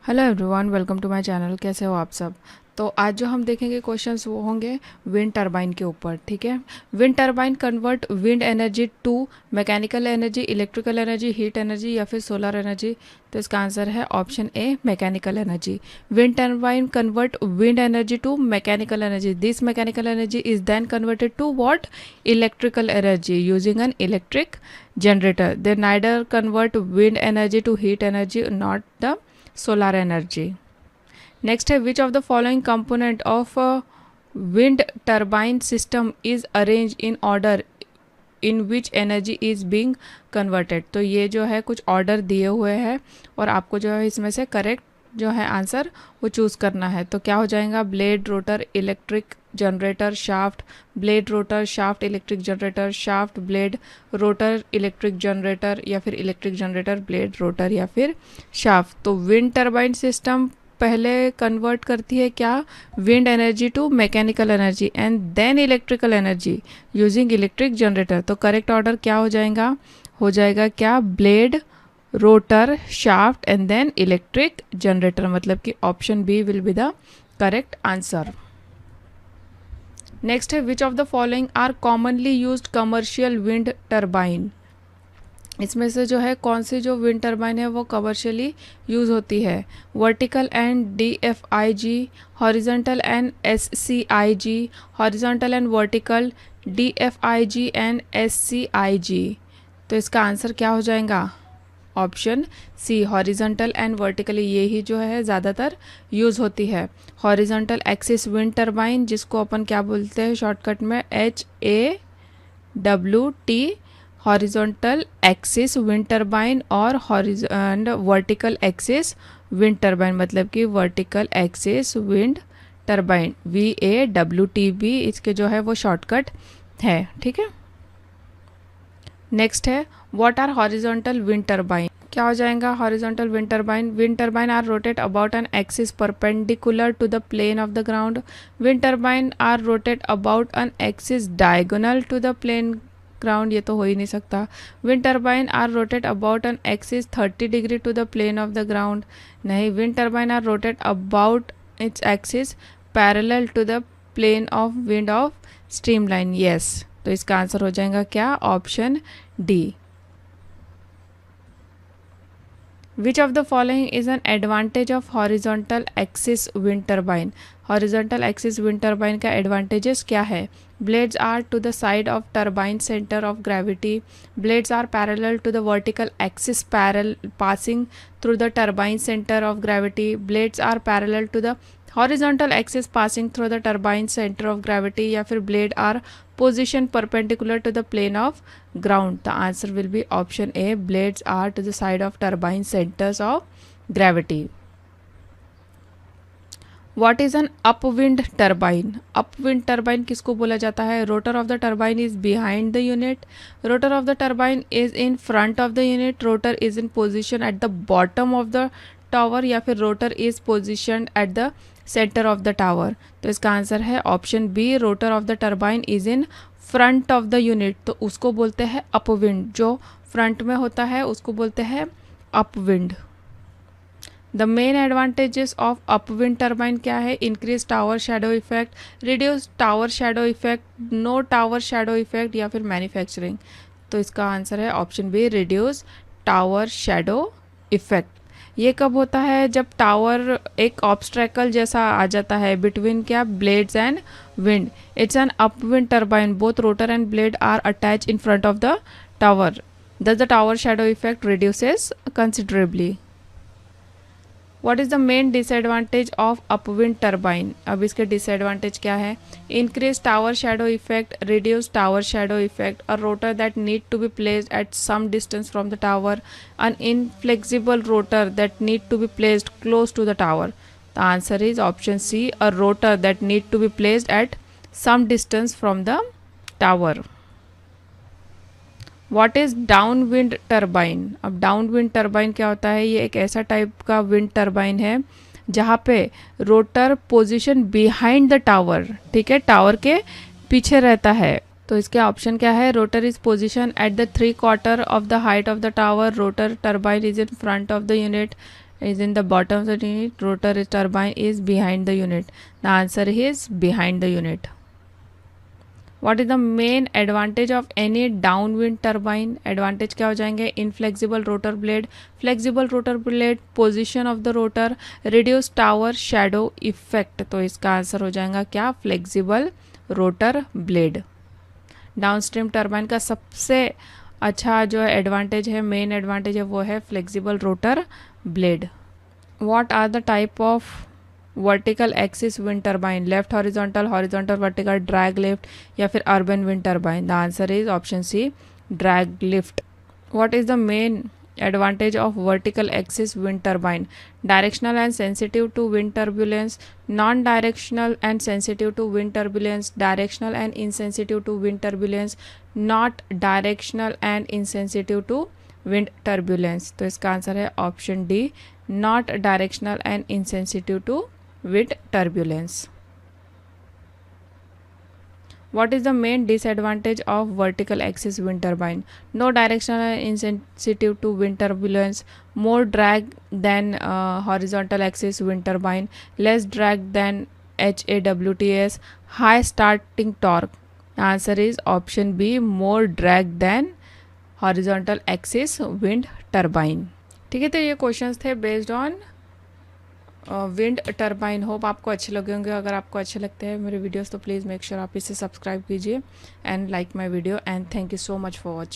Hello everyone, welcome to my channel. कैसे हो आप सब। तो आज जो हम देखेंगे क्वेश्चंस वो होंगे विंड टरबाइन के ऊपर। ठीक है। Wind turbine convert wind energy to mechanical energy, electrical energy, heat energy या फिर सोलर एनर्जी। तो इसका आंसर है option A, mechanical energy. Wind turbine convert wind energy to mechanical energy. This mechanical energy is then converted to what? Electrical energy using an electric generator. They neither convert wind energy to heat energy, not the solar energy. Next है, which of the following component of a wind turbine system is arranged in order in which energy is being converted? तो ये जो है कुछ order दिए हुए हैं और आपको जो है इसमें से करेक्ट जो है आंसर वो चूज़ करना है। तो क्या हो जाएगा? Blade, rotor, electric generator, shaft, blade, rotor, shaft, electric generator, shaft, blade, rotor, electric generator या फिर इलेक्ट्रिक जनरेटर, ब्लेड, रोटर या फिर शाफ्ट। तो विंड टरबाइन सिस्टम पहले कन्वर्ट करती है क्या? Wind energy to mechanical energy and then electrical energy using electric generator. तो करेक्ट ऑर्डर क्या हो जाएगा? हो जाएगा क्या? Blade, rotor, shaft and then electric generator. मतलब कि option B will be the correct answer. Next है, which of the following are commonly used commercial wind turbine. इसमें से जो है कौन सी जो विंड टरबाइन है वो कमर्शियली यूज़ होती है? Vertical and DFIG, horizontal and SCIG, horizontal and vertical DFIG and SCIG। तो इसका आंसर क्या हो जाएगा? Option C, horizontal and vertically, ये ही जो है ज़्यादातर यूज़ होती है। हॉरिजॉन्टल एक्सिस विंड टरबाइन, जिसको अपन क्या बोलते हैं शॉर्टकट में? HAWT, horizontal axis wind turbine, और वर्टिकल एक्सिस विंड टरबाइन मतलब कि vertical axis wind turbine, VAWTB इसके जो है वो शॉर्टकट है। ठीक है। नेक्स्ट है, what are horizontal wind turbine. क्या हो जाएगा? Horizontal wind turbine, wind turbine are rotate about an axis perpendicular to the plane of the ground. Wind turbine are rotate about an axis diagonal to the plane ground. ये तो हो ही नहीं सकता। Wind turbine are rotate about an axis 30 degree to the plane of the ground. नहीं, wind turbine are rotate about its axis parallel to the plane of wind of streamline. Yes, तो इसका answer हो जाएगा क्या? Option D. Which of the following is an advantage of horizontal axis wind turbine? Horizontal axis wind turbine का advantages क्या है? Blades are to the side of turbine center of gravity. Blades are parallel to the vertical axis passing through the turbine center of gravity. Blades are parallel to the horizontal axis passing through the turbine center of gravity या फिर blade are position perpendicular to the plane of ground. The answer will be option A. Blades are to the side of turbine centers of gravity. What is an upwind turbine? Upwind turbine किसको बोला जाता है? Rotor of the turbine is behind the unit. Rotor of the turbine is in front of the unit. Rotor is in position at the bottom of the tower या फिर rotor is positioned at the centre of the tower. तो इसका answer है option B, rotor of the turbine is in front of the unit. तो उसको बोलते हैं अपविंड, जो फ्रंट में होता है उसको बोलते हैं upwind. The main advantages of upwind turbine क्या है? Increase tower shadow effect, reduce tower shadow effect, no tower shadow effect या फिर मैन्युफैक्चरिंग। तो इसका आंसर है option B, reduce tower shadow effect. ये कब होता है? जब टावर एक ऑब्स्ट्रैकल जैसा आ जाता है बिटवीन क्या? Blades and wind. It's an upwind turbine, both rotor and blade are attach in front of the tower, thus the tower shadow effect reduces considerably. What is the main disadvantage of upwind turbine? अब इसके disadvantage क्या है? Increase tower shadow effect, reduce tower shadow effect, a rotor that need to be placed at some distance from the tower, an inflexible rotor that need to be placed close to the tower. The answer is option C, a rotor that need to be placed at some distance from the tower. What is down wind turbine? अब down wind turbine क्या होता है? ये एक ऐसा type का wind turbine है जहाँ पे rotor position behind the tower, ठीक है, टावर के पीछे रहता है। तो इसके ऑप्शन क्या है? Rotor is position at the 3/4 of the height of the tower, rotor turbine is in front of the unit, is in the bottom of the unit, rotor turbine is behind the unit. The answer is behind the unit. What is the main advantage of any downwind turbine? Advantage क्या हो जाएंगे? Inflexible rotor blade, flexible rotor blade, position of the rotor, reduce tower shadow effect. तो इसका answer हो जाएगा क्या? Flexible rotor blade. Downstream turbine का सबसे अच्छा जो एडवांटेज है, मेन एडवांटेज है, वो है flexible rotor blade. What are the type of vertical axis wind turbine? Left horizontal, horizontal vertical, drag lift या फिर urban wind turbine? The answer is option C, drag lift. What is the main advantage of vertical axis wind turbine? Directional and sensitive to wind turbulence, non-directional and sensitive to wind turbulence, directional and insensitive to wind turbulence, not directional and insensitive to wind turbulence. तो इसका answer है option D, not directional and insensitive to wind turbulence. What is the main disadvantage of vertical axis wind turbine? No directional and insensitive to wind turbulence, more drag than horizontal axis wind turbine, less drag than HAWTS, high starting torque. The answer is option B, more drag than horizontal axis wind turbine. ठीक है, तो ये questions थे based on wind turbine. Hope आपको अच्छे लगे होंगे. अगर आपको अच्छे लगते हैं मेरे वीडियोस तो प्लीज़ मेक श्योर आप इसे सब्सक्राइब कीजिए and like my video. And thank you so much for watching.